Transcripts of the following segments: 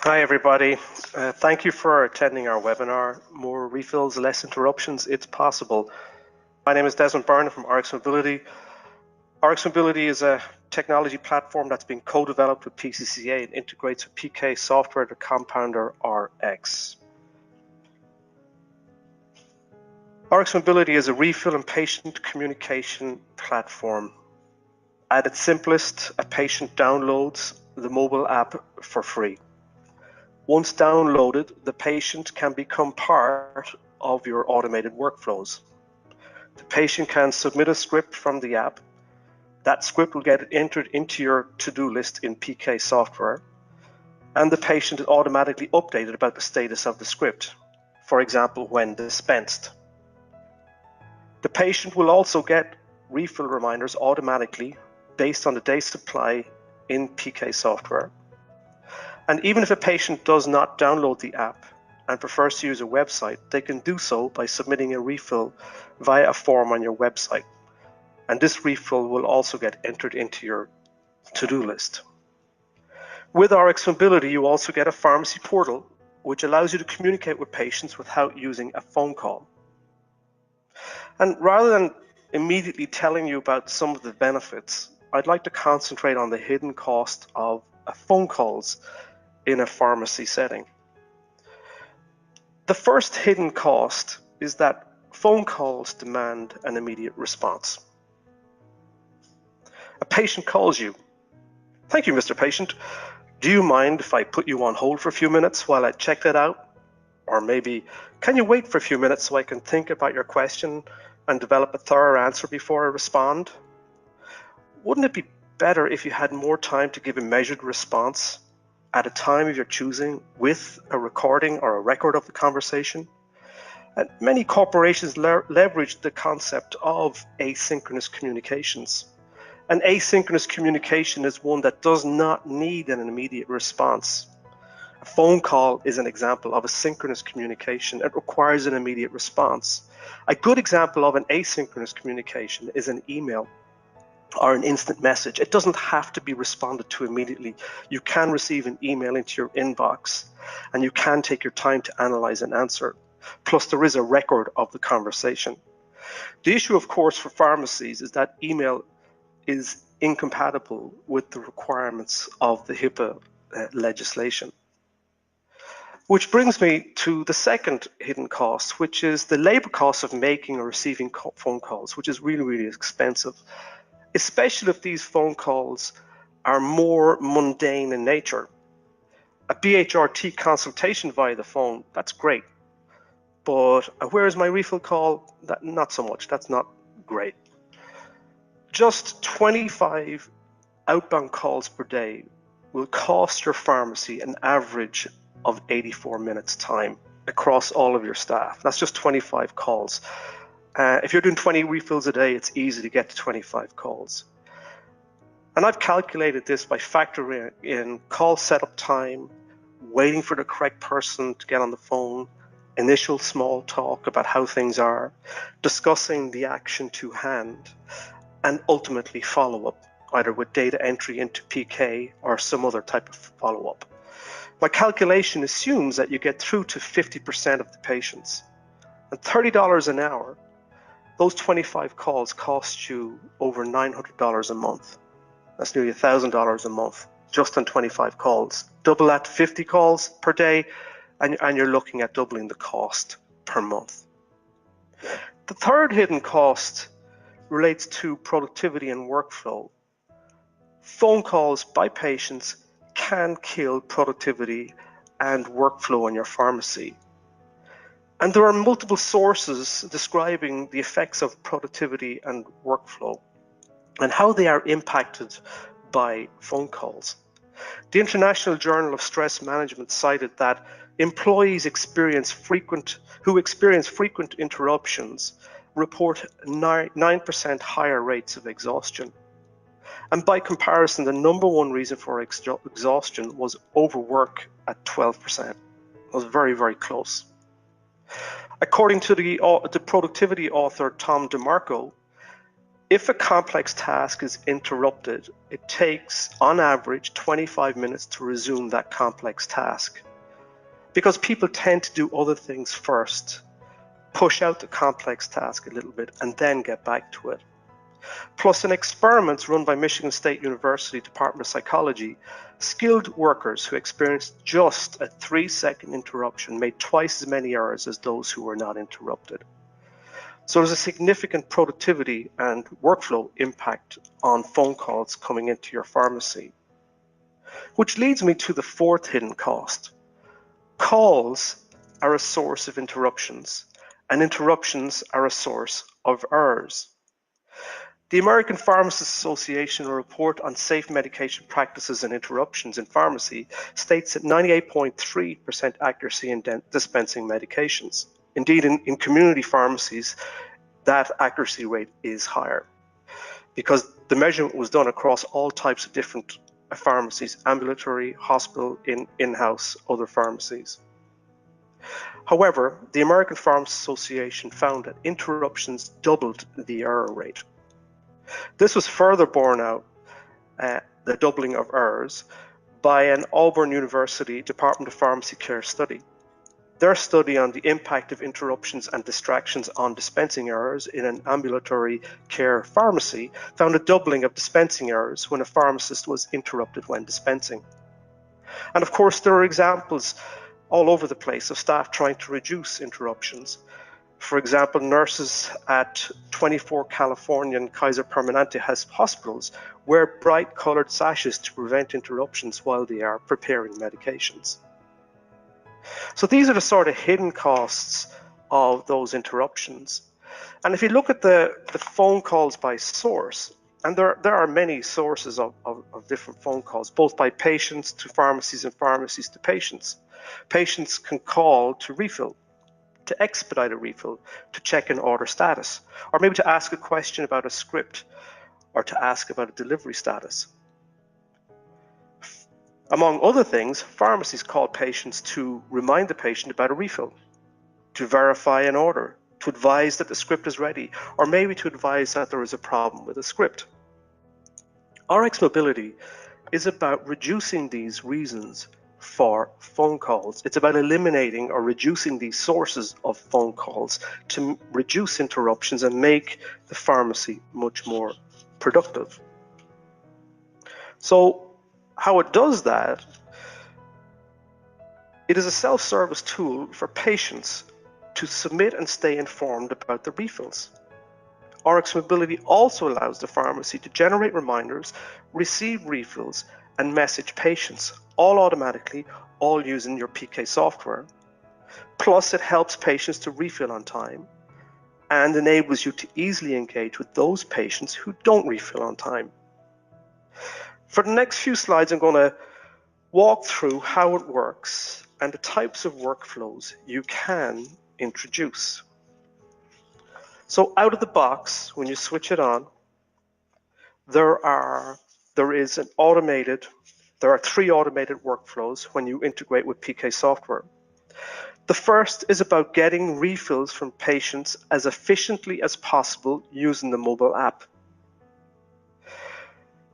Hi everybody, thank you for attending our webinar, More Refills, Less Interruptions, It's Possible. My name is Desmond Byrne from RX Mobility. RX Mobility is a technology platform that's been co-developed with PCCA and integrates with PK software to compounder RX. RX Mobility is a refill and patient communication platform. At its simplest, a patient downloads the mobile app for free. Once downloaded, the patient can become part of your automated workflows. The patient can submit a script from the app. That script will get entered into your to-do list in PK software, and the patient is automatically updated about the status of the script, for example, when dispensed. The patient will also get refill reminders automatically based on the day supply in PK software. And even if a patient does not download the app and prefers to use a website, they can do so by submitting a refill via a form on your website. And this refill will also get entered into your to-do list. With RX Mobility, you also get a pharmacy portal, which allows you to communicate with patients without using a phone call. And rather than immediately telling you about some of the benefits, I'd like to concentrate on the hidden cost of phone calls in a pharmacy setting. The first hidden cost is that phone calls demand an immediate response. A patient calls you. Thank you, Mr. Patient. Do you mind if I put you on hold for a few minutes while I check that out? Or maybe, can you wait for a few minutes so I can think about your question and develop a thorough answer before I respond? Wouldn't it be better if you had more time to give a measured response at a time of your choosing with a recording or a record of the conversation? And many corporations leverage the concept of asynchronous communications. An asynchronous communication is one that does not need an immediate response. A phone call is an example of a synchronous communication. It requires an immediate response. A good example of an asynchronous communication is an email or an instant message. It doesn't have to be responded to immediately. You can receive an email into your inbox and you can take your time to analyze and answer. Plus, there is a record of the conversation. The issue, of course, for pharmacies is that email is incompatible with the requirements of the HIPAA legislation. Which brings me to the second hidden cost, which is the labor cost of making or receiving phone calls, which is really, really expensive, especially if these phone calls are more mundane in nature. A BHRT consultation via the phone, that's great. But where is my refill call? Not so much, that's not great. Just 25 outbound calls per day will cost your pharmacy an average of 84 minutes time across all of your staff. That's just 25 calls. If you're doing 20 refills a day, it's easy to get to 25 calls. And I've calculated this by factoring in call setup time, waiting for the correct person to get on the phone, initial small talk about how things are, discussing the action to hand, and ultimately follow-up, either with data entry into PK or some other type of follow-up. My calculation assumes that you get through to 50% of the patients. And $30 an hour, those 25 calls cost you over $900 a month. That's nearly $1,000 a month, just on 25 calls. Double that to 50 calls per day, and you're looking at doubling the cost per month. The third hidden cost relates to productivity and workflow. Phone calls by patients can kill productivity and workflow in your pharmacy. And there are multiple sources describing the effects of productivity and workflow and how they are impacted by phone calls. The International Journal of Stress Management cited that employees who experience frequent interruptions report 9% higher rates of exhaustion. And by comparison, the number one reason for exhaustion was overwork at 12%. It was very, very close. According to the productivity author Tom DeMarco, If a complex task is interrupted, it takes, on average, 25 minutes to resume that complex task. Because people tend to do other things first, push out the complex task a little bit, and then get back to it. Plus, in experiments run by Michigan State University Department of Psychology, skilled workers who experienced just a 3-second interruption made twice as many errors as those who were not interrupted. So there's a significant productivity and workflow impact on phone calls coming into your pharmacy. Which leads me to the fourth hidden cost. Calls are a source of interruptions, and interruptions are a source of errors. The American Pharmacists Association report on safe medication practices and interruptions in pharmacy states that 98.3% accuracy in dispensing medications. Indeed, in community pharmacies, that accuracy rate is higher because the measurement was done across all types of different pharmacies, ambulatory, hospital, in-house, other pharmacies. However, the American Pharmacists Association found that interruptions doubled the error rate. This was further borne out, the doubling of errors, by an Auburn University Department of Pharmacy Care study. Their study on the impact of interruptions and distractions on dispensing errors in an ambulatory care pharmacy found a doubling of dispensing errors when a pharmacist was interrupted when dispensing. And of course, there are examples all over the place of staff trying to reduce interruptions. For example, nurses at 24 Californian Kaiser Permanente hospitals wear bright colored sashes to prevent interruptions while they are preparing medications. So these are the sort of hidden costs of those interruptions. And if you look at the phone calls by source, and there are many sources of different phone calls, both by patients to pharmacies and pharmacies to patients. Patients can call to refill, to expedite a refill, to check an order status, or maybe to ask a question about a script, or to ask about a delivery status. Among other things, pharmacies call patients to remind the patient about a refill, to verify an order, to advise that the script is ready, or maybe to advise that there is a problem with a script. RX Mobility is about reducing these reasons for phone calls. It's about eliminating or reducing these sources of phone calls to reduce interruptions and make the pharmacy much more productive. So how it does that, it is a self-service tool for patients to submit and stay informed about the refills. RX Mobility also allows the pharmacy to generate reminders, receive refills, and message patients, all automatically, all using your PK software. Plus, it helps patients to refill on time and enables you to easily engage with those patients who don't refill on time. For the next few slides, I'm going to walk through how it works and the types of workflows you can introduce. So out of the box, when you switch it on, there are three automated workflows when you integrate with PK software. The first is about getting refills from patients as efficiently as possible using the mobile app.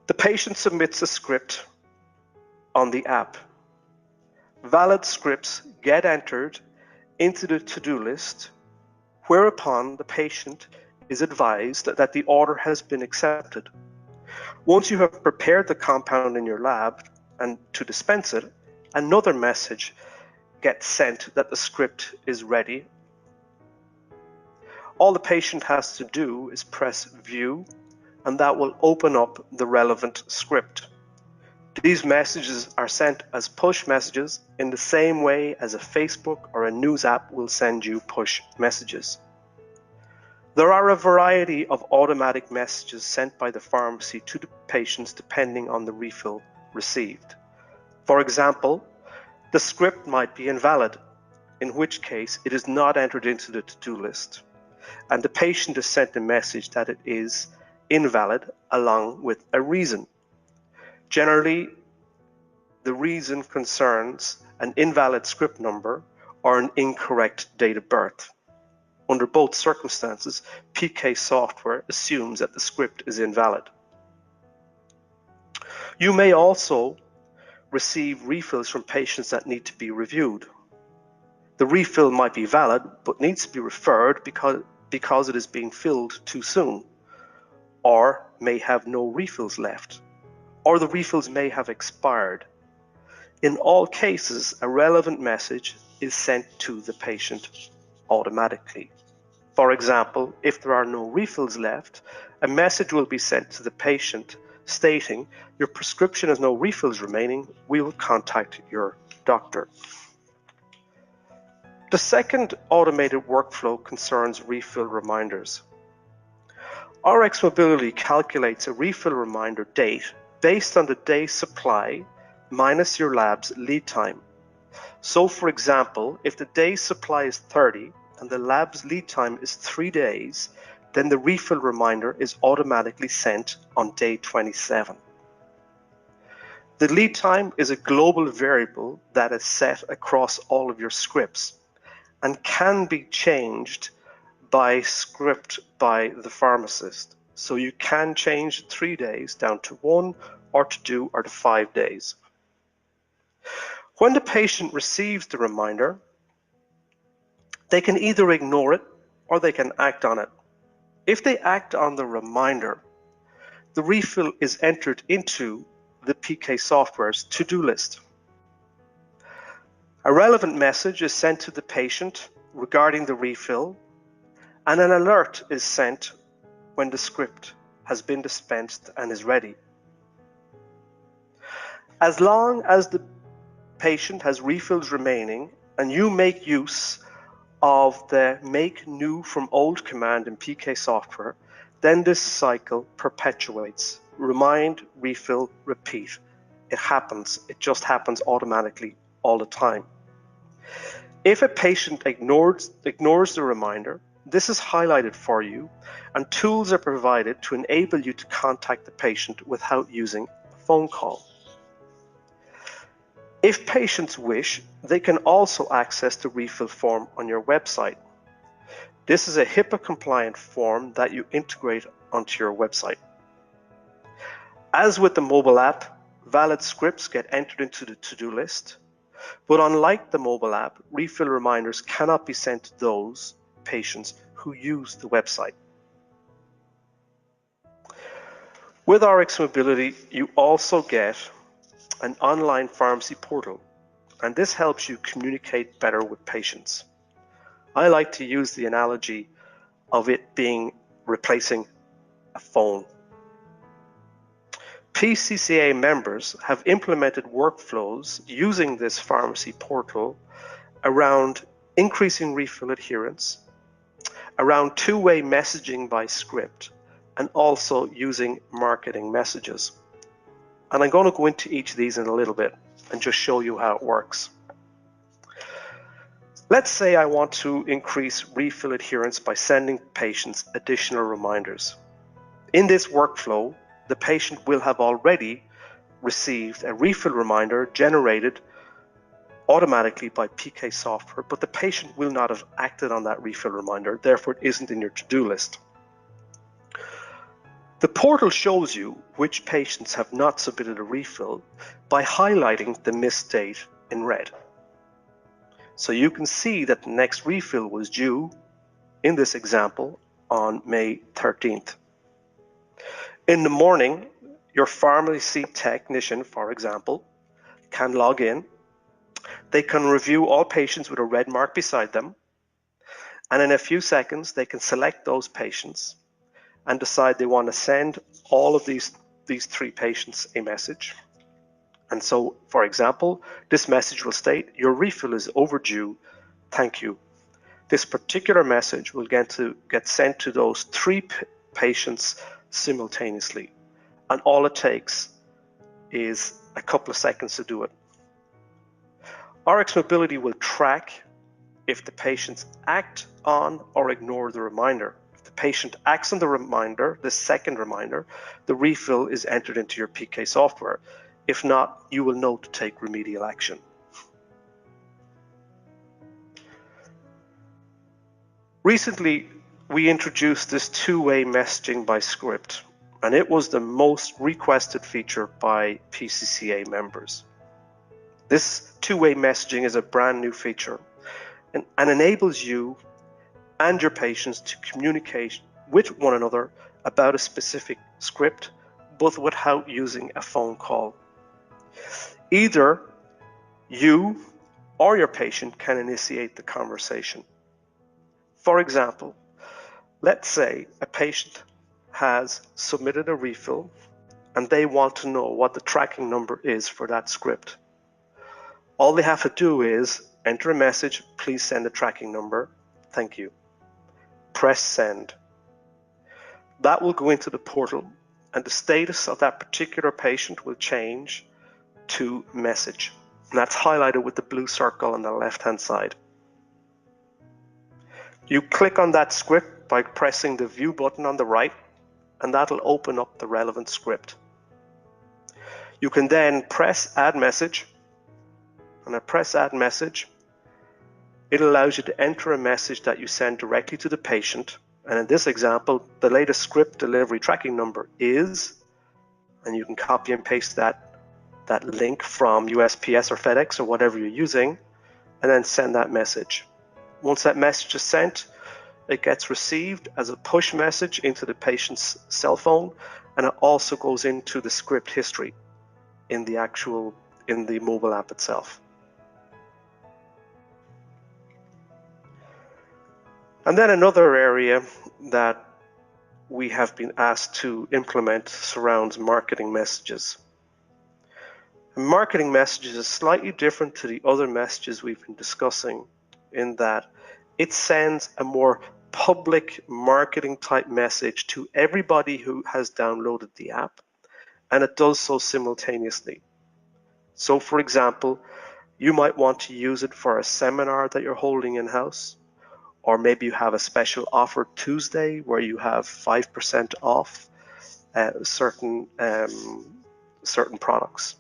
The patient submits a script on the app. Valid scripts get entered into the to-do list, whereupon the patient is advised that the order has been accepted. Once you have prepared the compound in your lab and to dispense it, another message gets sent that the script is ready. All the patient has to do is press view, and that will open up the relevant script. These messages are sent as push messages in the same way as a Facebook or a news app will send you push messages. There are a variety of automatic messages sent by the pharmacy to the patients depending on the refill received. For example, the script might be invalid, in which case it is not entered into the to-do list, and the patient is sent a message that it is invalid along with a reason. Generally, the reason concerns an invalid script number or an incorrect date of birth. Under both circumstances, PK software assumes that the script is invalid. You may also receive refills from patients that need to be reviewed. The refill might be valid, but needs to be referred because it is being filled too soon, or may have no refills left, or the refills may have expired. In all cases, a relevant message is sent to the patient automatically. For example, if there are no refills left, a message will be sent to the patient stating, "Your prescription has no refills remaining. We will contact your doctor." The second automated workflow concerns refill reminders. RX Mobility calculates a refill reminder date based on the day's supply minus your lab's lead time. So for example, if the day's supply is 30 and the lab's lead time is 3 days, then the refill reminder is automatically sent on day 27. The lead time is a global variable that is set across all of your scripts and can be changed by script by the pharmacist. So you can change 3 days down to 1 or to 2 or to 5 days. When the patient receives the reminder, they can either ignore it or they can act on it. If they act on the reminder, the refill is entered into the PK software's to-do list. A relevant message is sent to the patient regarding the refill, and an alert is sent when the script has been dispensed and is ready. As long as the patient has refills remaining and you make use of the make new from old command in PK software, then this cycle perpetuates. Remind, refill, repeat. It happens. It just happens automatically all the time. If a patient ignores the reminder, this is highlighted for you, and tools are provided to enable you to contact the patient without using a phone call. If patients wish, they can also access the refill form on your website. This is a HIPAA-compliant form that you integrate onto your website. As with the mobile app, valid scripts get entered into the to-do list, but unlike the mobile app, refill reminders cannot be sent to those patients who use the website. With RX Mobility, you also get an online pharmacy portal, and this helps you communicate better with patients. I like to use the analogy of it being replacing a phone. PCCA members have implemented workflows using this pharmacy portal around increasing refill adherence, around two-way messaging by script, and also using marketing messages. And I'm going to go into each of these in a little bit and just show you how it works. Let's say I want to increase refill adherence by sending patients additional reminders. In this workflow, the patient will have already received a refill reminder generated automatically by PK software, but the patient will not have acted on that refill reminder, therefore it isn't in your to-do list. The portal shows you which patients have not submitted a refill by highlighting the missed date in red. So you can see that the next refill was due, in this example, on May 13th. In the morning, your pharmacy technician, for example, can log in. They can review all patients with a red mark beside them, and in a few seconds they can select those patients and decide they want to send all of these 3 patients a message. And so, for example, this message will state, "Your refill is overdue, thank you." This particular message will get sent to those 3 patients simultaneously, and all it takes is a couple of seconds to do it. RX Mobility will track if the patients act on or ignore the reminder. If the patient acts on the reminder, the second reminder, the refill is entered into your PK software. If not, you will know to take remedial action. Recently, we introduced this two-way messaging by script, and it was the most requested feature by PCCA members. This two-way messaging is a brand new feature and enables you and your patients to communicate with one another about a specific script, but without using a phone call. Either you or your patient can initiate the conversation. For example, let's say a patient has submitted a refill and they want to know what the tracking number is for that script. All they have to do is enter a message, please send a tracking number, thank you. Press send. That will go into the portal and the status of that particular patient will change to message. And that's highlighted with the blue circle on the left-hand side. You click on that script by pressing the view button on the right, and that'll open up the relevant script. You can then press add message, and at press add message, it allows you to enter a message that you send directly to the patient. And in this example, the latest script delivery tracking number is, and you can copy and paste that link from USPS or FedEx or whatever you're using, and then send that message. Once that message is sent, it gets received as a push message into the patient's cell phone, and it also goes into the script history in the mobile app itself. And then another area that we have been asked to implement surrounds marketing messages. And marketing messages is slightly different to the other messages we've been discussing in that it sends a more public marketing type message to everybody who has downloaded the app, and it does so simultaneously. So for example, you might want to use it for a seminar that you're holding in-house, or maybe you have a special offer Tuesday where you have 5% off certain products.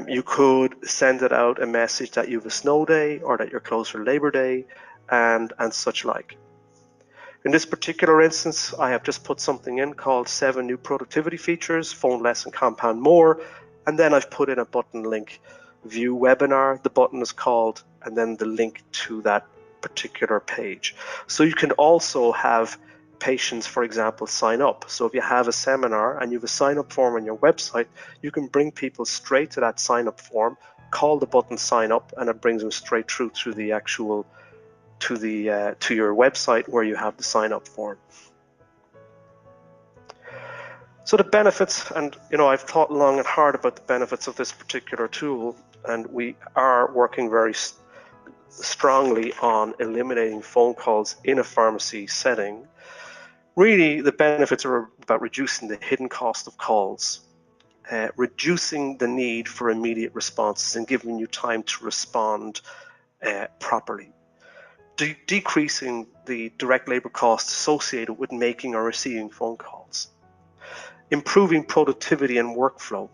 You could send it out a message that you have a snow day or that you're closed for Labor Day and such like. In this particular instance, I have just put something in called 7 new productivity features, phone less and compound more, and then I've put in a button link, view webinar, the button is called, and then the link to that particular page. So you can also have patients, for example, sign up. So if you have a seminar and you have a sign up form on your website, you can bring people straight to that sign up form, call the button sign up, and it brings them straight through to the actual to your website where you have the sign up form. So the benefits, and I've thought long and hard about the benefits of this particular tool, and we are working very strongly on eliminating phone calls in a pharmacy setting. Really, the benefits are about reducing the hidden cost of calls, reducing the need for immediate responses and giving you time to respond properly, decreasing the direct labor costs associated with making or receiving phone calls, improving productivity and workflow,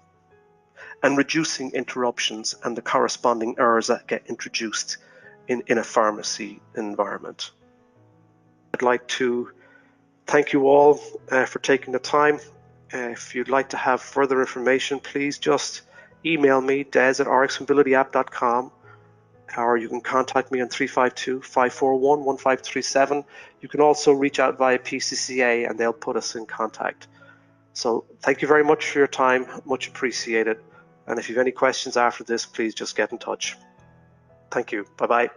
and reducing interruptions and the corresponding errors that get introduced in a pharmacy environment. I'd like to thank you all for taking the time. If you'd like to have further information, please just email me, des@rxmobilityapp.com, or you can contact me on 352-541-1537. You can also reach out via PCCA and they'll put us in contact. So thank you very much for your time, much appreciated. And if you have any questions after this, please just get in touch. Thank you. Bye-bye.